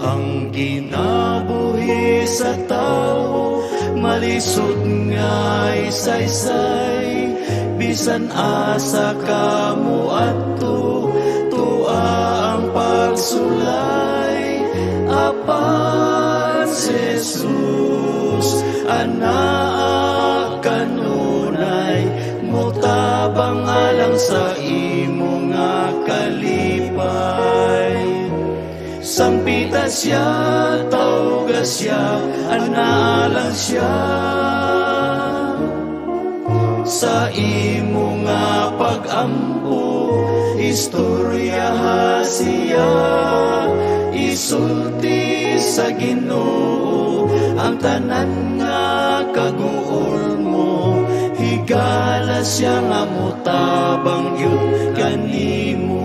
ang kinabuhi sa tao, malisod nga'y saysay. Bisan asa kamo adto, tua ang pagsulay. Apan si Jesus, anak kanunay, mutabang alang sa imo nga kalipay. Sampita siya, tawga siya, analang siya. Sa imo nga pag-ampo, istorya siya. Isulti sa Ginoo ang tanan nga kaguol mo. Higala siya nga mutabang yun kanimo.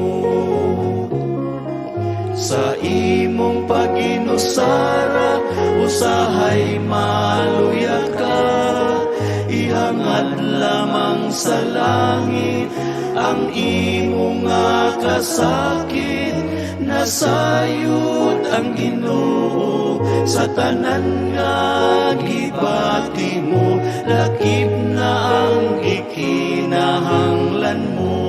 Sa imong paginusara, usahay maluya ka. Ihangad lamang sa langit ang imong nga kasakit. Nasayod ang Ginoo sa tanan nga gibati mo. Lakip na ang ikinahanglan mo.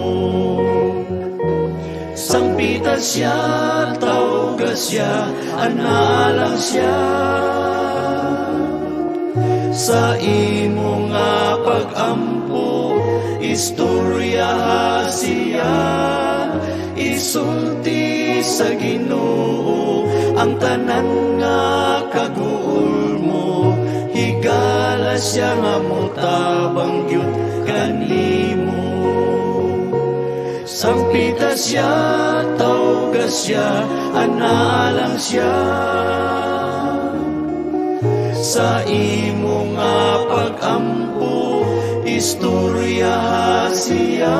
Sampita siya, tawga siya, analang siya. Sa imo nga pag-ampo, istorya siya. Isulti sa Ginoo ang tanan nga kaguol mo. Higala siya nga mutabang yun kanimo. Sampita siya, tawga siya, analang siya. Sa imo nga pag-ampo, istorya siya.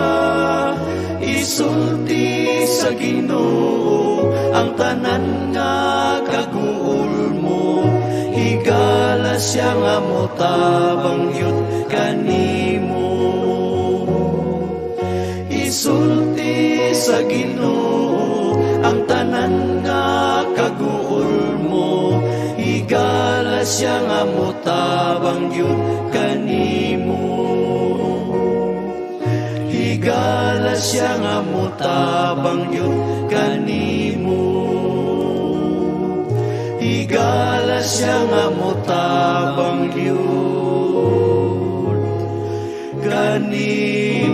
Isulti sa Ginoo ang tanan nga kaguol mo. Higala siya nga mutabang yun kanimo. Isulti sa Ginoo ang tanan nga kaguol mo. Higala siya nga mutabang yun kanimo. Higala siya nga mutabang yun kanimo. Higala siya nga mutabang yun kanimo.